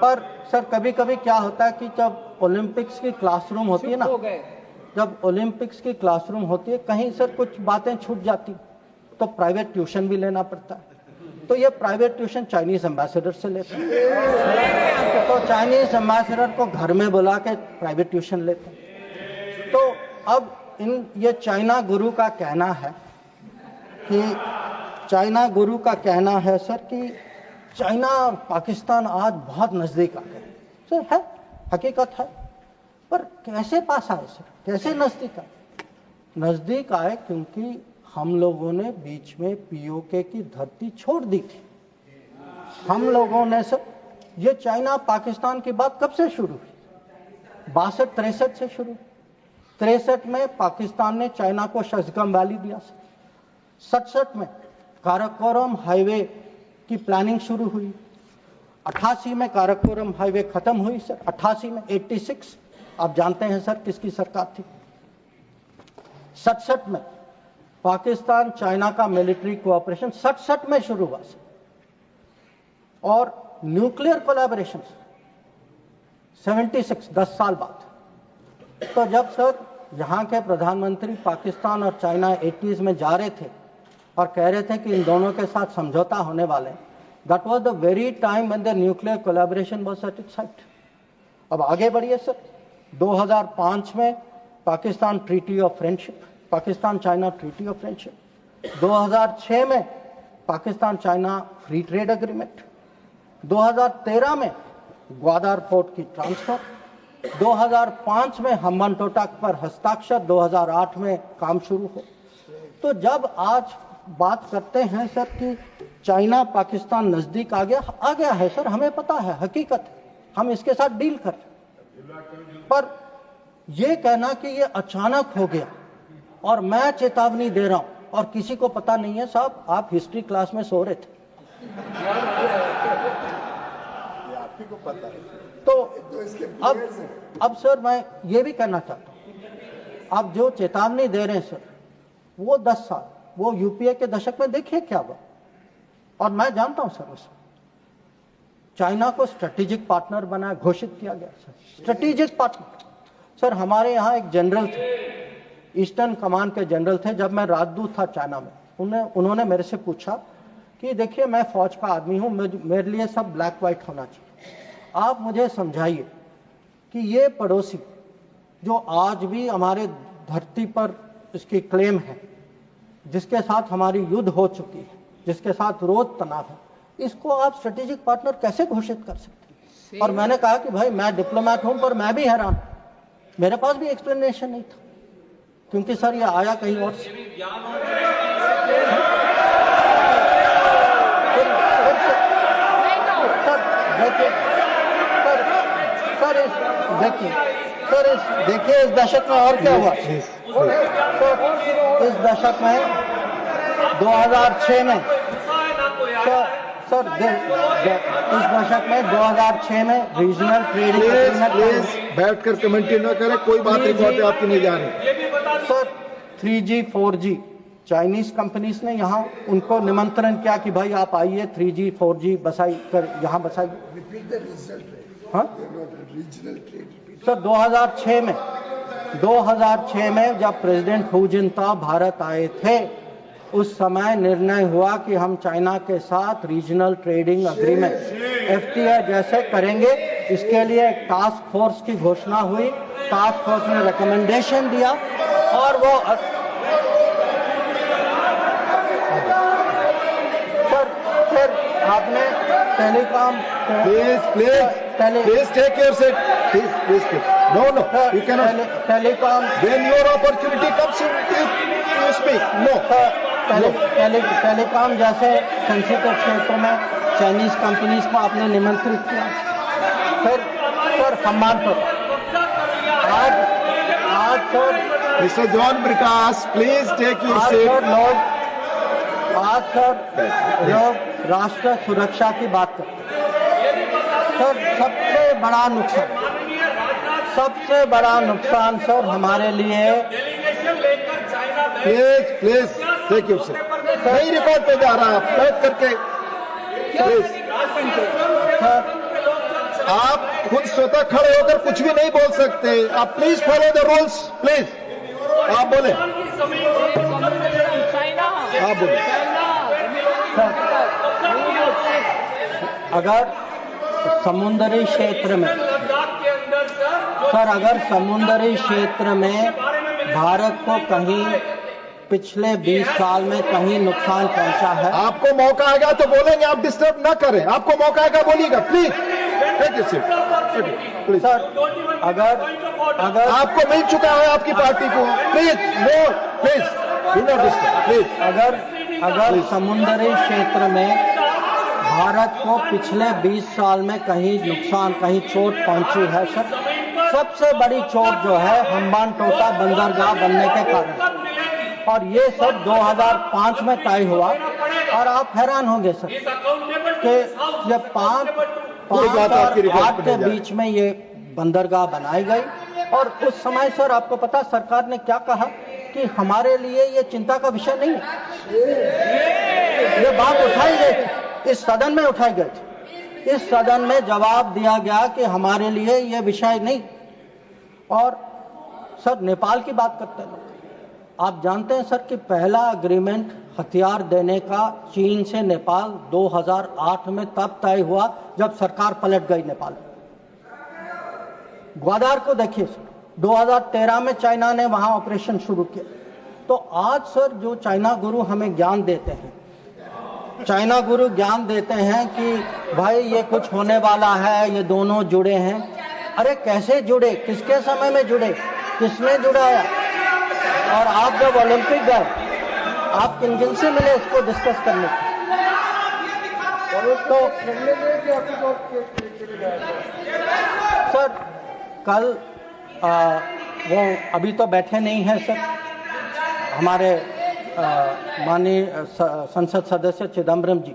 S1: पर सर कभी क्या होता है कि जब ओलंपिक्स की क्लासरूम होती है ना, कहीं सर कुछ बातें छूट जाती तो प्राइवेट ट्यूशन भी लेना पड़ता है। तो ये प्राइवेट ट्यूशन चाइनीज एम्बेसडर से लेते हैं, तो चाइनीज एम्बेसडर को घर में बुला के प्राइवेट ट्यूशन लेते हैं। तो अब ये चाइना गुरु का कहना है सर कि चाइना पाकिस्तान आज बहुत नजदीक आ गए सर, है हकीकत है, पर कैसे पास आए सर, कैसे नजदीक आए? नजदीक आए क्योंकि हम लोगों ने बीच में पीओके की धरती छोड़ दी थी। हम लोगों ने सर, ये चाइना पाकिस्तान की बात कब से शुरू हुई? 62-63 से शुरू। 63 में पाकिस्तान ने चाइना को शशगम वैली दिया सर। 67 में काराकोरम हाईवे की प्लानिंग शुरू हुई। 88 में काराकोरम हाईवे खत्म हुई सर। 88 में 86 आप जानते हैं सर किसकी सरकार थी। 67 में पाकिस्तान चाइना का मिलिट्री कोऑपरेशन 67 में शुरू हुआ सर। और न्यूक्लियर कोलैबोरेशन 76 10 साल बाद। तो जब सर यहाँ के प्रधानमंत्री पाकिस्तान और चाइना 80s में जा रहे थे और कह रहे थे कि इन दोनों के साथ समझौता होने वाले, that was the very time when the nuclear collaboration was at its height. अब आगे बढ़िए सर, 2005 में Pakistan treaty of friendship, Pakistan China treaty of friendship. 2006 में Pakistan China free trade agreement. 2013 में ग्वादर पोर्ट की ट्रांसफर। 2005 में हम्बनटोटा पर हस्ताक्षर। 2008 में काम शुरू हो। तो जब आज बात करते हैं सर कि चाइना पाकिस्तान नजदीक आ गया है सर, हमें पता है, हकीकत है, हम इसके साथ डील कर रहे। पर यह कहना कि ये अचानक हो गया और मैं चेतावनी दे रहा हूं और किसी को पता नहीं है, साहब आप हिस्ट्री क्लास में सो रहे थे,
S2: को पता है।
S1: तो अब सर मैं ये भी कहना चाहता हूं, आप जो चेतावनी दे रहे हैं सर, वो 10 साल वो यूपीए के दशक में देखिए क्या हुआ। और मैं जानता हूं सर, उस चाइना को स्ट्रेटेजिक पार्टनर बनाया, घोषित किया गया सर, स्ट्रेटेजिक पार्टनर। सर हमारे यहाँ एक जनरल थे, ईस्टर्न कमांड के जनरल थे, जब मैं राजदूत था चाइना में, उन्होंने मेरे से पूछा कि देखिए मैं फौज का आदमी हूं, मेरे लिए सब ब्लैक व्हाइट होना चाहिए, आप मुझे समझाइए कि ये पड़ोसी जो आज भी हमारे धरती पर इसकी क्लेम है, जिसके साथ हमारी युद्ध हो चुकी है, जिसके साथ रोज तनाव है, इसको आप स्ट्रेटेजिक पार्टनर कैसे घोषित कर सकते हैं? और मैंने कहा कि भाई मैं डिप्लोमैट हूं, पर मैं भी हैरान, मेरे पास भी एक्सप्लेनेशन नहीं था, क्योंकि सर ये आया कहीं और से। देखिए इस दशक में और क्या हुआ। इस दशक में 2006 में सर इस दशक में 2006 में रीजनल ट्रेडिंग एग्रीमेंट।
S2: बैठकर कमेंट्री न करें, कोई बात रिकॉर्ड आपकी नहीं जा रही
S1: sir. 3G 4G Chinese companies ने यहाँ उनको निमंत्रण किया कि भाई आप आइए, 3G 4G बसाई कर यहाँ बसाइए। हाँ सर 2006 में जब प्रेसिडेंट हू जिनताओ भारत आए थे, उस समय निर्णय हुआ कि हम चाइना के साथ रीजनल ट्रेडिंग एग्रीमेंट FTA जैसे करेंगे। इसके लिए एक टास्क फोर्स की घोषणा हुई, टास्क फोर्स ने रिकमेंडेशन दिया और वो सर आपने telecom
S2: Please take your seat. Please. No. You cannot.
S1: Telecom.
S2: When your opportunity comes, you speak. No.
S1: Telecom जैसे सेंसिटिव क्षेत्रों में चाइनीज कंपनीज को आपने निमंत्रित किया। फिर सर सम्मान पर आज sir
S2: Mr. John Prakash, please take your seat.
S1: आज सर लोग राष्ट्र सुरक्षा की बात करते हैं। सर सबसे बड़ा नुकसान सर हमारे लिए।
S2: Please take your seat. नहीं रिकॉर्ड पे जा रहा, आप बैठ करके प्लीज। आप खुद स्वतः खड़े होकर कुछ भी नहीं बोल सकते। आप please follow the rules, please. आप बोले, आप बोले।
S1: अगर समुद्री क्षेत्र में सर, अगर समुद्री क्षेत्र में भारत को कहीं पिछले 20 साल में कहीं नुकसान पहुंचा है?
S2: आपको मौका आएगा तो बोलेंगे, आप डिस्टर्ब ना करें। आपको मौका आएगा बोलिएगा, प्लीज।
S1: सर, अगर
S2: आपको मिल चुका है आपकी पार्टी को, please no, please do not disturb, please.
S1: अगर समुद्री क्षेत्र में भारत को पिछले 20 साल में कहीं नुकसान, कहीं चोट पहुंची है सर, सबसे बड़ी चोट जो है हम्बान टोटा बंदरगाह बनने के कारण, और ये सब 2005 में तय हुआ। और आप हैरान होंगे सर कि जब 5 और 8 के बीच में ये बंदरगाह बनाई गई, और उस समय सर आपको पता सरकार ने क्या कहा कि हमारे लिए ये चिंता का विषय नहीं है। ये बात उठाई गई थी, इस सदन में उठाई गई थी। इस सदन में जवाब दिया गया कि हमारे लिए ये विषय नहीं। और सर नेपाल की बात करते हैं लोग, आप जानते हैं सर कि पहला एग्रीमेंट हथियार देने का चीन से नेपाल 2008 में तब तय हुआ जब सरकार पलट गई नेपाल। ग्वादार को देखिए सर, 2013 में चाइना ने वहां ऑपरेशन शुरू किया। तो आज सर जो चाइना गुरु हमें ज्ञान देते हैं, चाइना गुरु ज्ञान देते हैं कि भाई ये कुछ होने वाला है, ये दोनों जुड़े हैं। अरे कैसे जुड़े, किसके समय में जुड़े, किसने जुड़ाया? और आप जब ओलंपिक गए, आप किन किन से मिले इसको डिस्कस करने तो सर कल वो अभी तो बैठे नहीं हैं सर, हमारे माननीय संसद सदस्य चिदम्बरम जी,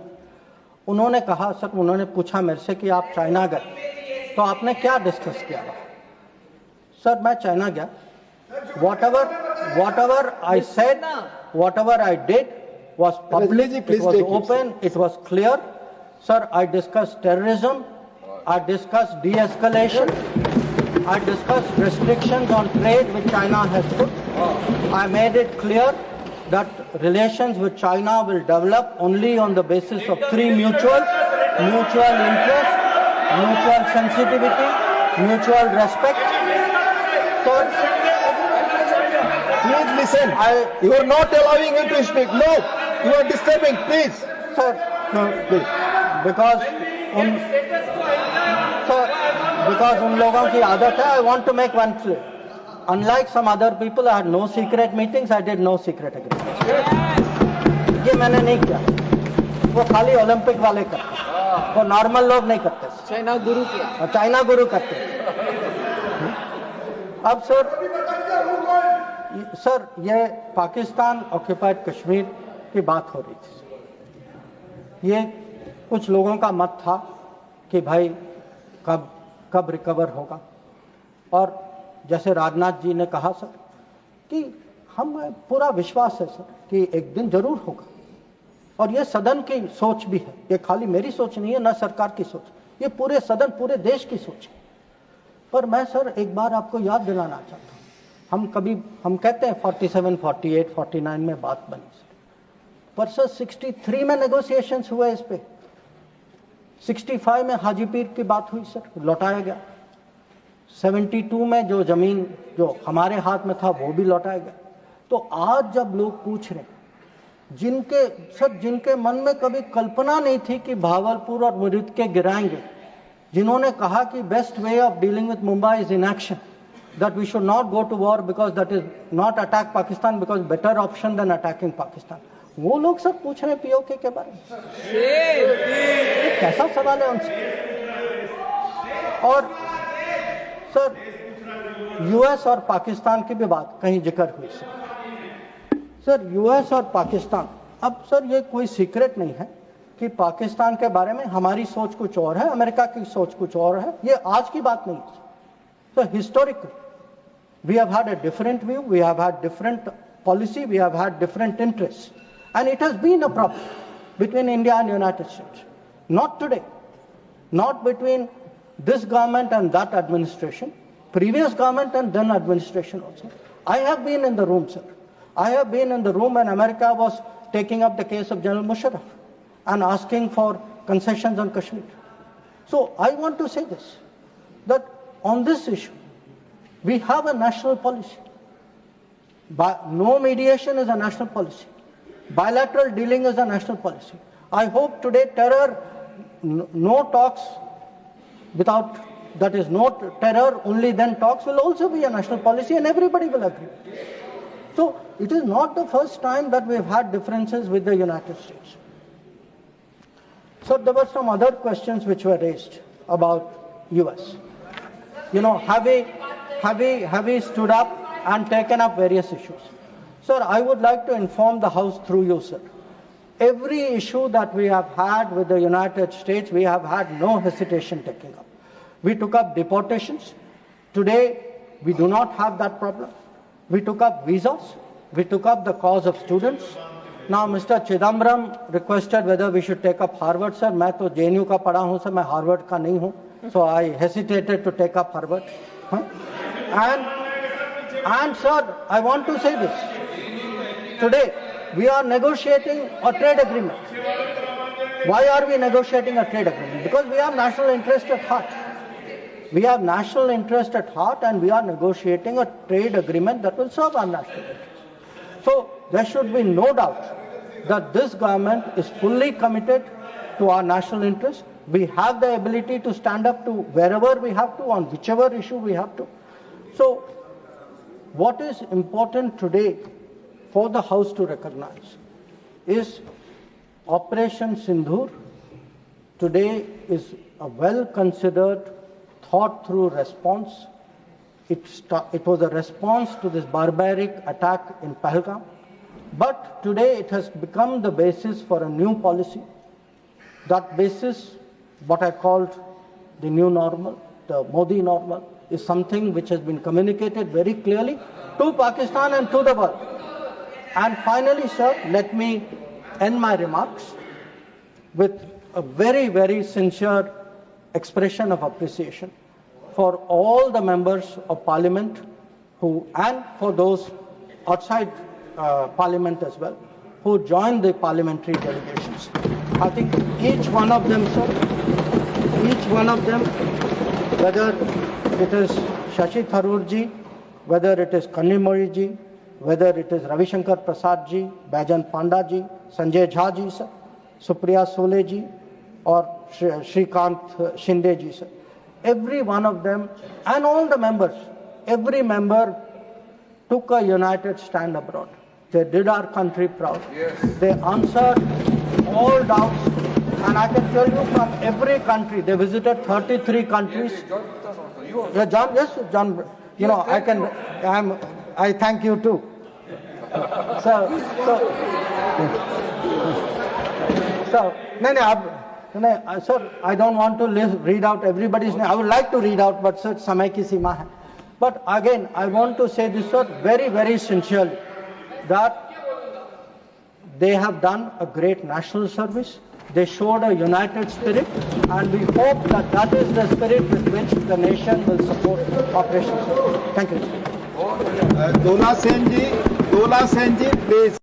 S1: उन्होंने कहा सर, उन्होंने पूछा मेरे से कि आप चाइना गए तो आपने क्या डिस्कस किया? सर मैं चाइना गया, whatever I said, whatever I did was public, it was open, it was clear. Sir, I discussed terrorism, I discussed de-escalation, I discussed restrictions on trade which China has put. I made it clear that relations with China will develop only on the basis of 3 mutual interest, mutual sensitivity, mutual respect. So,
S2: please listen. You are not allowing him to speak. No, you are disturbing. Please,
S1: sir. No, please. Because उन लोगों की आदत है. I want to make one clear. Unlike some other people, I had no secret meetings. I did no secret agreements. ये मैंने नहीं किया. वो खाली ओलंपिक वाले करते, वो नॉर्मल लोग नहीं करते.
S3: चाइना गुरु किया,
S1: चाइना गुरु करते. अब सर ये पाकिस्तान ऑक्यूपाइड कश्मीर की बात हो रही थी. ये कुछ लोगों का मत था कि भाई कब रिकवर होगा, और जैसे राजनाथ जी ने कहा सर कि हम पूरा विश्वास है सर कि एक दिन जरूर होगा, और ये सदन की सोच भी है. ये खाली मेरी सोच नहीं है, ना सरकार की सोच, ये पूरे सदन, पूरे देश की सोच है. पर मैं सर एक बार आपको याद दिलाना चाहता हूं, हम कहते हैं 47, 48, 49 में बात बनी सर, पर सर 63 में नेगोशिएशंस हुए इस पे. 65 में हाजीपीर की बात हुई सर, लौटाया गया. 72 में जो जमीन जो हमारे हाथ में था वो भी लौटाया गया. तो आज जब लोग पूछ रहे, जिनके मन में कभी कल्पना नहीं थी कि भावलपुर और मुरिद के गिराएंगे, जिन्होंने कहा कि best way of dealing with Mumbai is inaction, that we should not go to war because that is not attack Pakistan because better option than attacking Pakistan. वो लोग सब पूछ रहे हैं पीओके के बारे में. कैसा सवाल है उनसे? और सर यूएस और पाकिस्तान की भी बात कहीं जिक्र हुई सर. यूएस और पाकिस्तान, अब सर ये कोई सीक्रेट नहीं है कि पाकिस्तान के बारे में हमारी सोच कुछ और है, अमेरिका की सोच कुछ और है. ये आज की बात नहीं है. So historically, we have had a different view, we have had different policy, we have had different interests. And it has been a problem between India and United States. Not today. Not between this government and that administration, previous government and then administration also. I have been in the room, sir. I have been in the room when America was taking up the case of General Musharraf and asking for concessions on Kashmir. So I want to say this, that on this issue, we have a national policy. No mediation is a national policy. Bilateral dealing is a national policy. I hope today terror, no talks without, that is no terror, only then talks will also be a national policy and everybody will agree. So it is not the first time that we've had differences with the United States. So there were some other questions which were raised about US. You know, have we stood up and taken up various issues? Sir, I would like to inform the House through you, sir. Every issue that we have had with the United States, we have had no hesitation taking up. We took up deportations. Today, we do not have that problem. We took up visas. We took up the cause of students. Now, Mr. Chidambaram requested whether we should take up Harvard, sir. मैं तो JNU का पढ़ा हूँ, sir. मैं Harvard का नहीं हूँ. So I hesitated to take up Harvard. And sir, I want to say this. Today, we are negotiating a trade agreement. Why are we negotiating a trade agreement? Because we have national interest at heart. We have national interest at heart and we are negotiating a trade agreement that will serve our national interest. So there should be no doubt that this government is fully committed to our national interest. We have the ability to stand up to wherever we have to, on whichever issue we have to. So what is important today for the House to recognize is Operation Sindhur today is a well-considered, thought-through response. It was a response to this barbaric attack in Palgam. But today it has become the basis for a new policy. That basis, what I called the new normal, the Modi normal, is something which has been communicated very clearly to Pakistan and to the world. And finally, sir, let me end my remarks with a very, very sincere expression of appreciation for all the members of Parliament and for those outside Parliament as well, who joined the parliamentary delegations. I think each one of them, sir, each one of them, whether it is Shashi Tharoor ji, whether it is Kanimori ji, whether it is Ravishankar Prasad ji, Baijan Panda ji, Sanjay Jha ji, sir, Supriya Sole ji, or Shrikant Shinde ji, sir. Every one of them and all the members, every member took a united stand abroad. They did our country proud. Yes. They answered all doubts. And I can tell you from every country, they visited 33 countries. Yeah, John, yes, John, you know, I thank you too. Sir, I don't want to read out everybody's name. I would like to read out, but sir, samay ki seema hai. But again, I want to say this, sir, very, very sincerely, that they have done a great national service. They showed a united spirit, and we hope that that is the spirit with which the nation will support Operation Sindhur. Thank you.
S2: Dola Sen ji, please.